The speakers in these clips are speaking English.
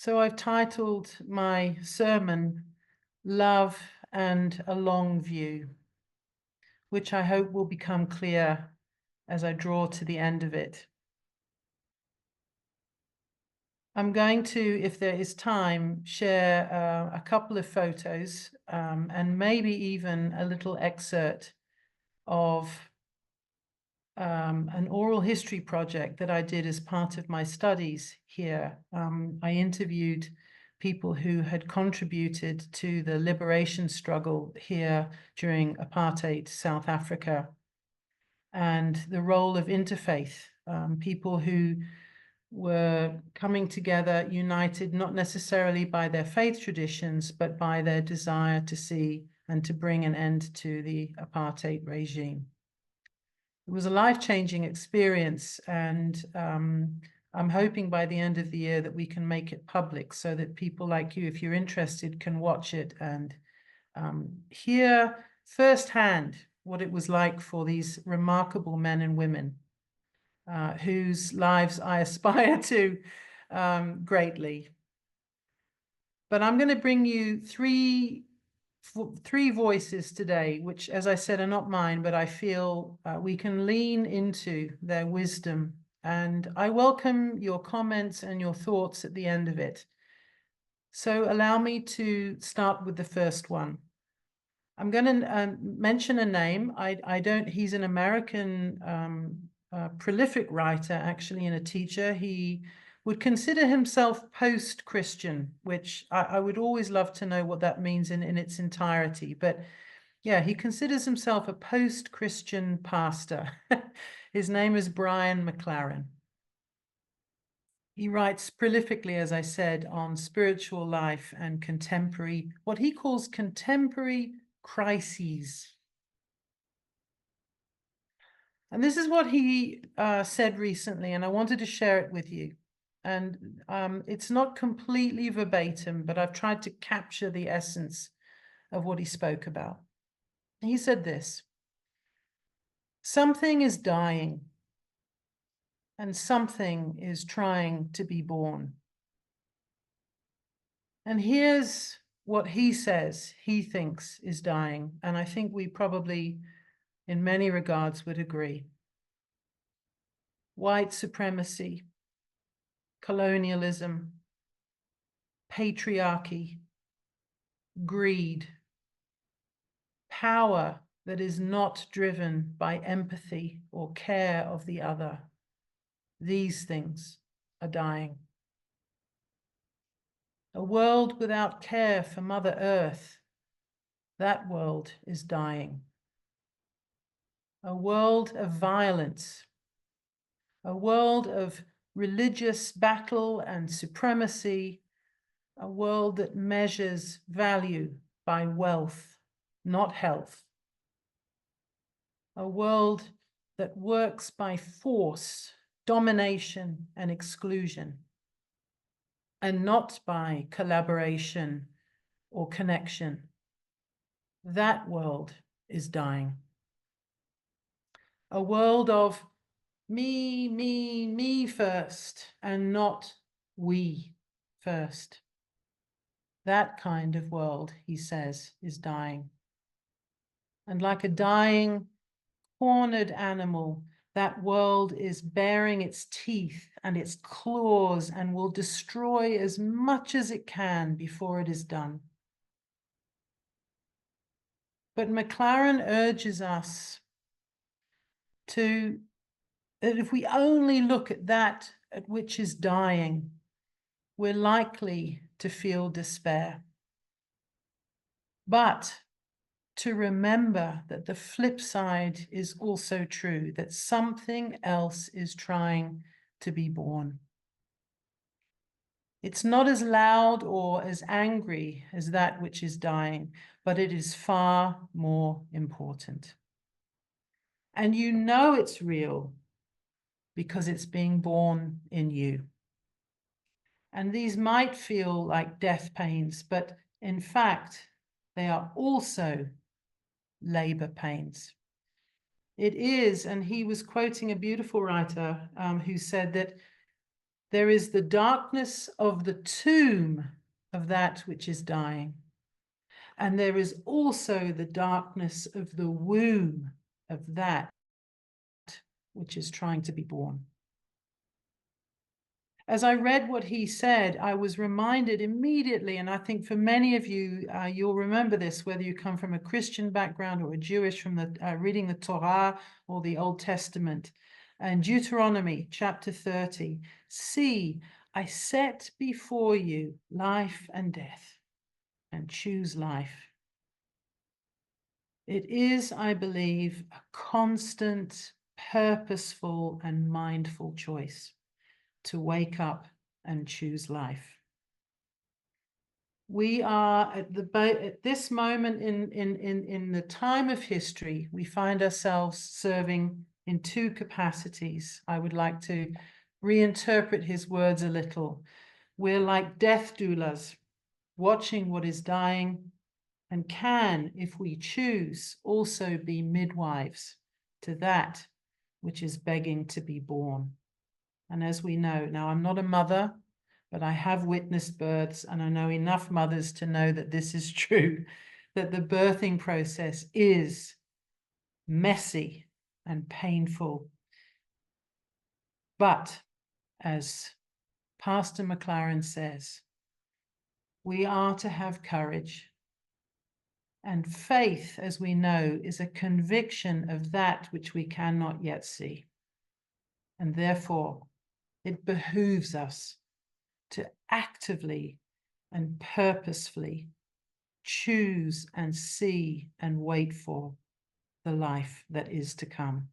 So I've titled my sermon, Love and a Long View, which I hope will become clear as I draw to the end of it. I'm going to, if there is time, share a couple of photos and maybe even a little excerpt of an oral history project that I did as part of my studies here. I interviewed people who had contributed to the liberation struggle here during apartheid South Africa, and the role of interfaith, people who were coming together, united not necessarily by their faith traditions, but by their desire to see and to bring an end to the apartheid regime. It was a life-changing experience, and I'm hoping by the end of the year that we can make it public so that people like you, if you're interested, can watch it and hear firsthand what it was like for these remarkable men and women whose lives I aspire to greatly. But I'm going to bring you three voices today, which, as I said, are not mine, but I feel we can lean into their wisdom. And I welcome your comments and your thoughts at the end of it. So allow me to start with the first one. I'm going to mention a name. He's an American prolific writer, actually, and a teacher. He would consider himself post-Christian, which I would always love to know what that means in its entirety. But yeah, he considers himself a post-Christian pastor. His name is Brian McLaren. He writes prolifically, as I said, on spiritual life and contemporary, what he calls contemporary crises. And this is what he said recently, and I wanted to share it with you. And it's not completely verbatim, but I've tried to capture the essence of what he spoke about. He said this: something is dying, and something is trying to be born. And here's what he says he thinks is dying, and I think we probably, in many regards, would agree. White supremacy, colonialism, patriarchy, greed, power that is not driven by empathy or care of the other. These things are dying. A world without care for Mother Earth, that world is dying. A world of violence, a world of religious battle and supremacy, a world that measures value by wealth, not health. A world that works by force, domination, and exclusion, and not by collaboration or connection. That world is dying. A world of me first, and not we first. That kind of world, he says, is dying. And like a dying, cornered animal, that world is baring its teeth and its claws and will destroy as much as it can before it is done. But McLaren urges us that if we only look at that at which is dying, we're likely to feel despair. But to remember that the flip side is also true, that something else is trying to be born. It's not as loud or as angry as that which is dying, but it is far more important. And you know it's real because it's being born in you. And these might feel like death pains, but in fact, they are also labor pains. It is, and he was quoting a beautiful writer who said that There is the darkness of the tomb of that which is dying. And there is also the darkness of the womb of that which is trying to be born. As I read what he said, I was reminded immediately, and I think for many of you, you'll remember this, whether you come from a Christian background or a Jewish, from the reading the Torah or the Old Testament. And Deuteronomy chapter 30, see, I set before you life and death, and choose life. It is, I believe, a constant, purposeful, and mindful choice to wake up and choose life. We are at this moment in the time of history, we find ourselves serving in two capacities. I would like to reinterpret his words a little. We're like death doulas, watching what is dying, and can, if we choose, also be midwives to that which is begging to be born. And as we know, now I'm not a mother, but I have witnessed births, and I know enough mothers to know that this is true, that the birthing process is messy and painful. But as Pastor McLaren says, we are to have courage. And faith, as we know, is a conviction of that which we cannot yet see. And therefore, it behooves us to actively and purposefully choose and see and wait for the life that is to come.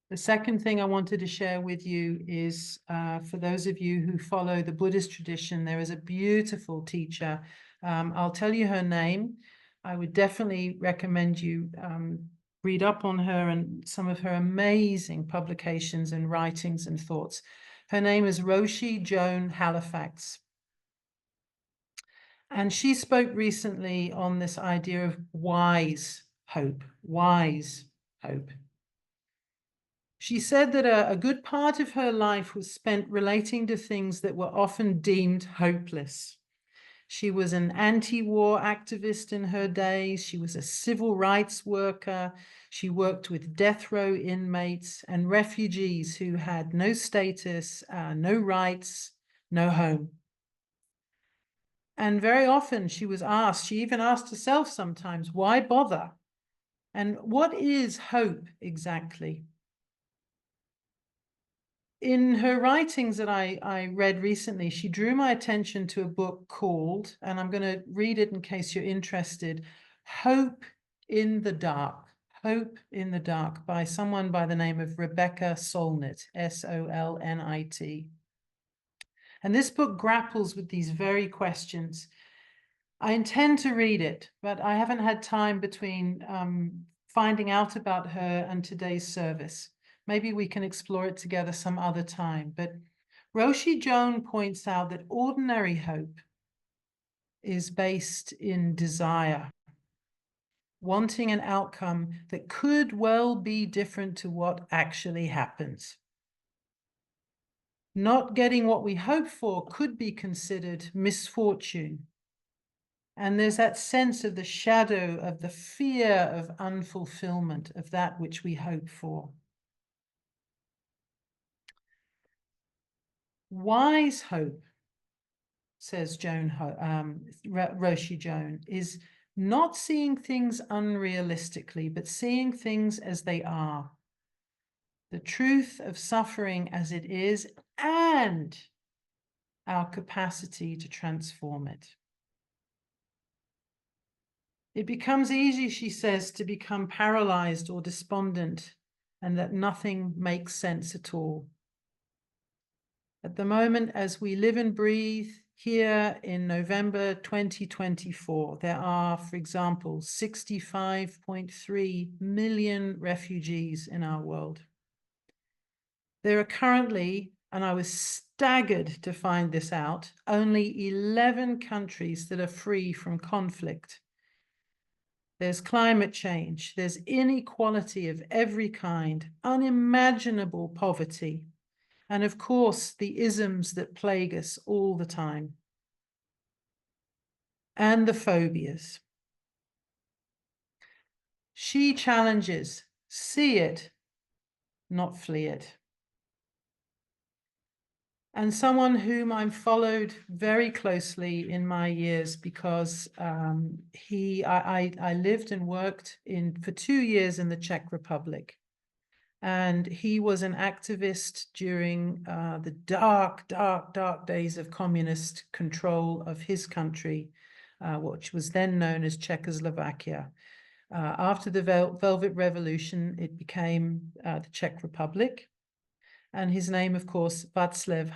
The second thing I wanted to share with you is, for those of you who follow the Buddhist tradition, there is a beautiful teacher. I'll tell you her name. I would definitely recommend you read up on her and some of her amazing publications and writings and thoughts. Her name is Roshi Joan Halifax. And she spoke recently on this idea of wise hope, wise hope. She said that a good part of her life was spent relating to things that were often deemed hopeless. She was an anti-war activist in her days. She was a civil rights worker. She worked with death row inmates and refugees who had no status, no rights, no home. And very often she was asked, she even asked herself sometimes, why bother? And what is hope exactly? In her writings that I read recently, she drew my attention to a book called, and I'm going to read it in case you're interested, Hope in the Dark. Hope in the Dark, by someone by the name of Rebecca Solnit, S-O-L-N-I-T. And this book grapples with these very questions. I intend to read it, but I haven't had time between finding out about her and today's service. Maybe we can explore it together some other time. But Roshi Joan points out that ordinary hope is based in desire, wanting an outcome that could well be different to what actually happens. Not getting what we hope for could be considered misfortune. And there's that sense of the shadow of the fear of unfulfillment of that which we hope for. Wise hope, says Roshi Joan, is not seeing things unrealistically, but seeing things as they are. The truth of suffering as it is, and our capacity to transform it. It becomes easy, she says, to become paralyzed or despondent, and that nothing makes sense at all. At the moment, as we live and breathe here in November 2024, there are, for example, 65.3 million refugees in our world. There are currently, and I was staggered to find this out, only 11 countries that are free from conflict. there's climate change, there's inequality of every kind, unimaginable poverty, and of course, the isms that plague us all the time, and the phobias. She challenges, see it, not flee it. And someone whom I've followed very closely in my years because I lived and worked for 2 years in the Czech Republic. And he was an activist during the dark, dark, dark days of communist control of his country, which was then known as Czechoslovakia. After the Velvet Revolution, it became the Czech Republic. And his name, of course, Václav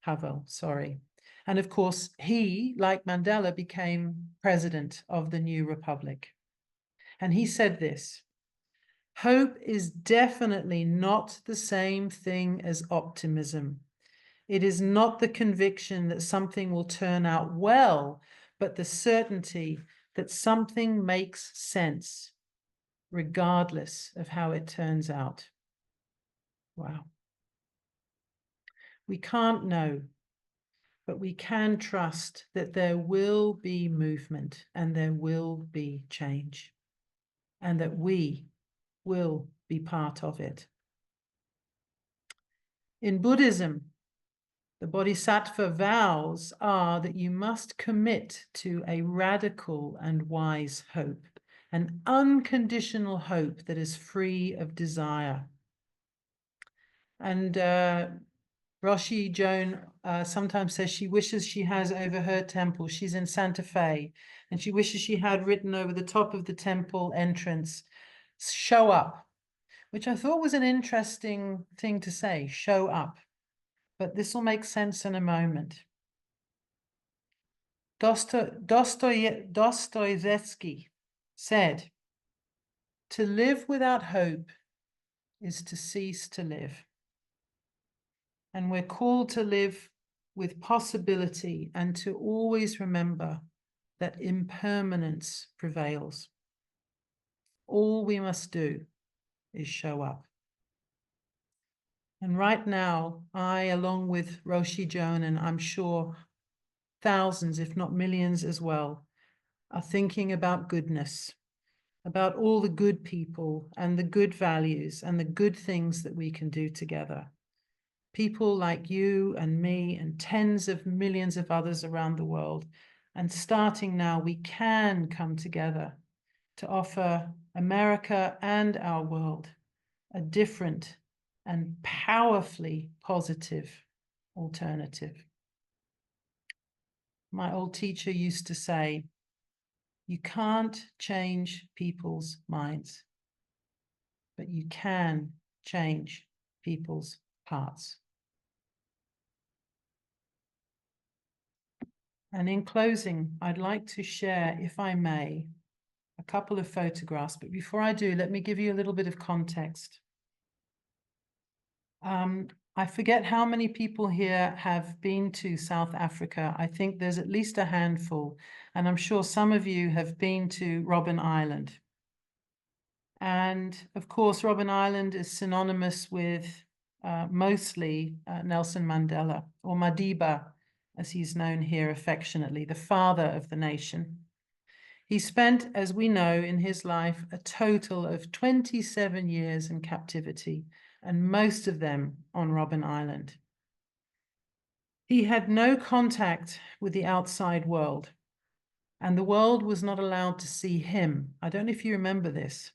Havel, sorry. And of course, he, like Mandela, became president of the new republic. And he said this: hope is definitely not the same thing as optimism. It is not the conviction that something will turn out well, but the certainty that something makes sense, regardless of how it turns out. Wow. We can't know, but we can trust that there will be movement and there will be change, and that we will be part of it. In Buddhism, the Bodhisattva vows are that you must commit to a radical and wise hope, an unconditional hope that is free of desire. And Roshi Joan sometimes says she wishes she has over her temple, she's in Santa Fe, and she wishes she had written over the top of the temple entrance, show up, which I thought was an interesting thing to say, show up. But this will make sense in a moment. Dostoevsky said, to live without hope is to cease to live. And we're called to live with possibility and to always remember that impermanence prevails. All we must do is show up. And right now, I, along with Roshi Joan, and I'm sure thousands, if not millions as well, are thinking about goodness, about all the good people and the good values and the good things that we can do together. People like you and me and tens of millions of others around the world. And starting now, we can come together to offer America and our world a different and powerfully positive alternative. My old teacher used to say, you can't change people's minds, but you can change people's hearts. And in closing, I'd like to share, if I may, a couple of photographs. But before I do, let me give you a little bit of context. I forget how many people here have been to South Africa. I think there's at least a handful, and I'm sure some of you have been to Robben Island. And of course, Robben Island is synonymous with mostly Nelson Mandela, or Madiba, as he's known here affectionately, the father of the nation. He spent, as we know, in his life, a total of 27 years in captivity, and most of them on Robben Island. He had no contact with the outside world, and the world was not allowed to see him. I don't know if you remember this.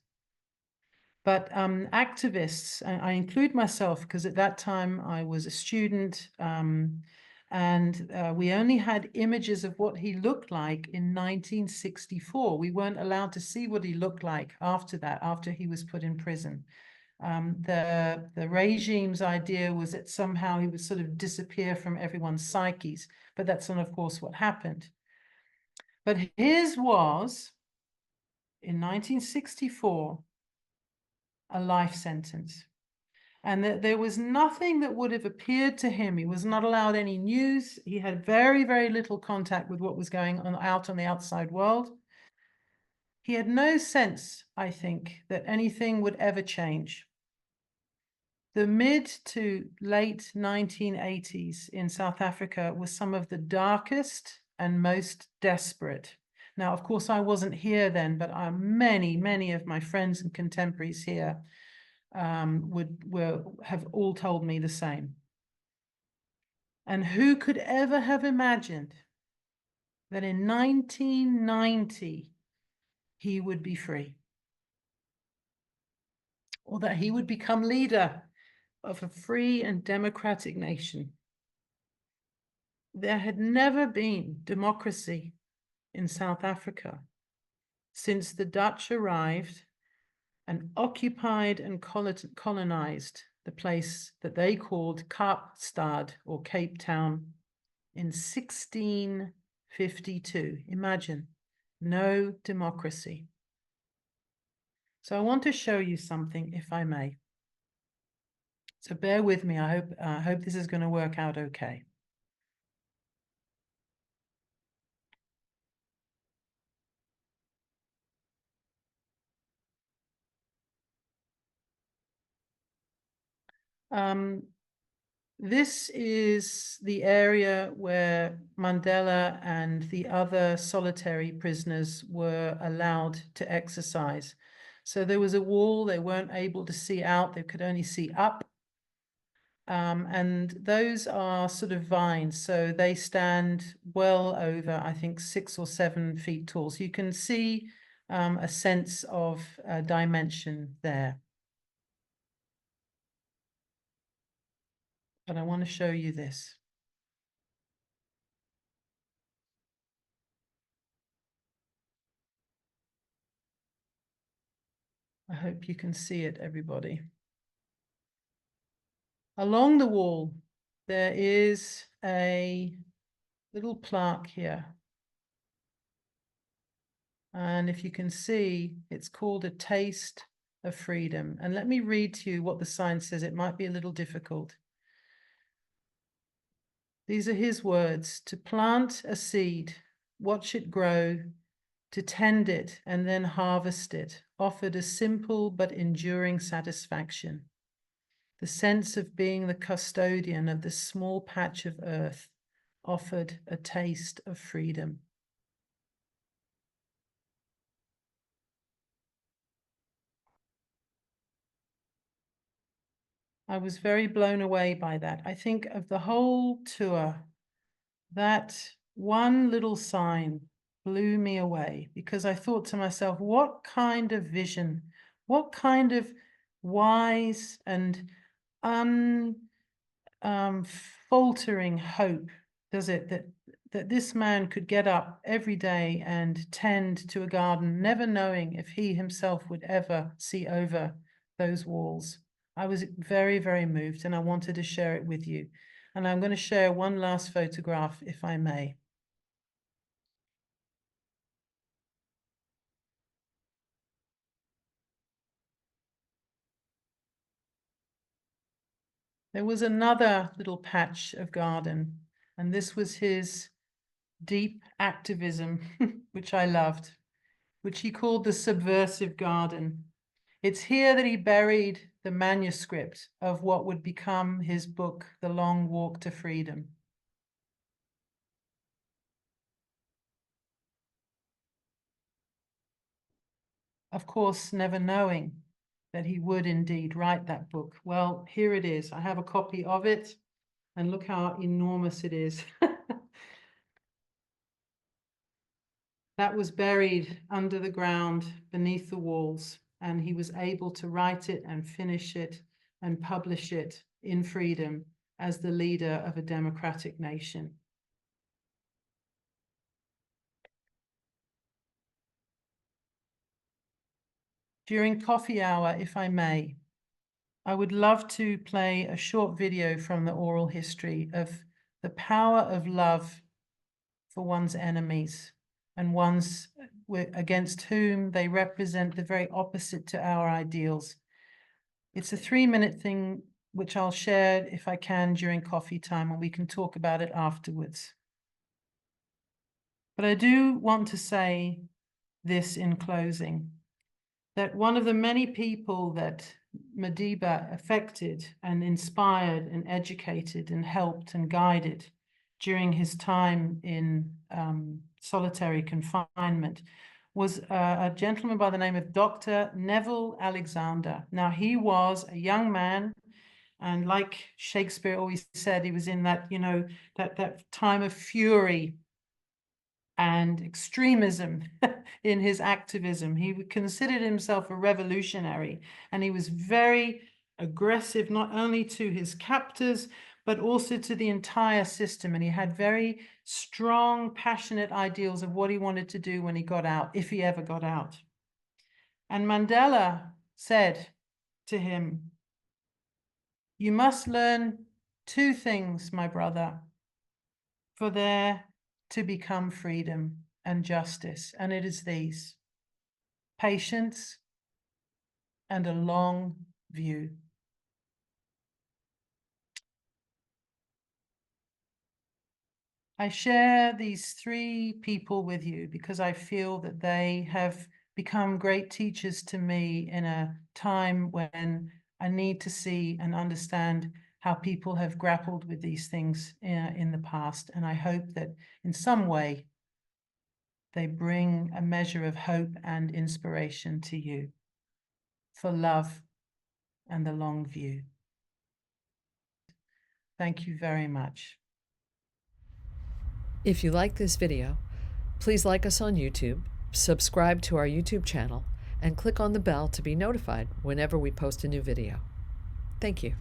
But activists, I include myself because at that time I was a student, and we only had images of what he looked like in 1964. We weren't allowed to see what he looked like after that, after he was put in prison. The regime's idea was that somehow he would sort of disappear from everyone's psyches, but that's not, of course, what happened. But his was, in 1964, a life sentence. And that there was nothing that would have appeared to him. He was not allowed any news. He had very, very little contact with what was going on out on the outside world. He had no sense, I think, that anything would ever change. The mid to late 1980s in South Africa was some of the darkest and most desperate. Now, of course, I wasn't here then, but many of my friends and contemporaries here have all told me the same. And who could ever have imagined that in 1990 he would be free, or that he would become leader of a free and democratic nation? There had never been democracy in South Africa since the Dutch arrived and occupied and colonized the place that they called Kaapstad, or Cape Town, in 1652. Imagine, no democracy. So I want to show you something, if I may. So bear with me. I hope this is going to work out okay. This is the area where Mandela and the other solitary prisoners were allowed to exercise. So there was a wall, they weren't able to see out, they could only see up. And those are sort of vines, so they stand well over, I think, 6 or 7 feet tall. So you can see a sense of dimension there. But I want to show you this. I hope you can see it, everybody. Along the wall, there is a little plaque here. And if you can see, it's called A Taste of Freedom. And let me read to you what the sign says. It might be a little difficult. These are his words: to plant a seed, watch it grow, to tend it and then harvest it, offered a simple but enduring satisfaction. The sense of being the custodian of this small patch of earth offered a taste of freedom. I was very blown away by that. I think of the whole tour, that one little sign blew me away, because I thought to myself, what kind of vision, what kind of wise and faltering hope does it that this man could get up every day and tend to a garden, never knowing if he himself would ever see over those walls. I was very, very moved, and I wanted to share it with you. And I'm going to share one last photograph, if I may. There was another little patch of garden, and this was his deep activism, which I loved, which he called the subversive garden. It's here that he buried the manuscript of what would become his book, The Long Walk to Freedom. Of course, never knowing that he would indeed write that book. Well, here it is. I have a copy of it, and look how enormous it is. That was buried under the ground beneath the walls, and he was able to write it and finish it and publish it in freedom as the leader of a democratic nation. During coffee hour, if I may, I would love to play a short video from the oral history of the power of love for one's enemies and ones against whom they represent the very opposite to our ideals. It's a 3-minute thing, which I'll share if I can during coffee time, and we can talk about it afterwards. But I do want to say this in closing, that one of the many people that Madiba affected and inspired and educated and helped and guided during his time in solitary confinement was a gentleman by the name of Dr. Neville Alexander. Now, he was a young man, and like Shakespeare always said, he was in that, you know, that time of fury and extremism in his activism. He considered himself a revolutionary, and he was very aggressive, not only to his captors, but also to the entire system. And he had very strong, passionate ideals of what he wanted to do when he got out, if he ever got out. And Mandela said to him, "You must learn two things, my brother, for there to become freedom and justice. And it is these: patience and a long view." I share these three people with you because I feel that they have become great teachers to me in a time when I need to see and understand how people have grappled with these things in the past. And I hope that in some way they bring a measure of hope and inspiration to you for love and the long view. Thank you very much. If you like this video, please like us on YouTube, subscribe to our YouTube channel, and click on the bell to be notified whenever we post a new video. Thank you.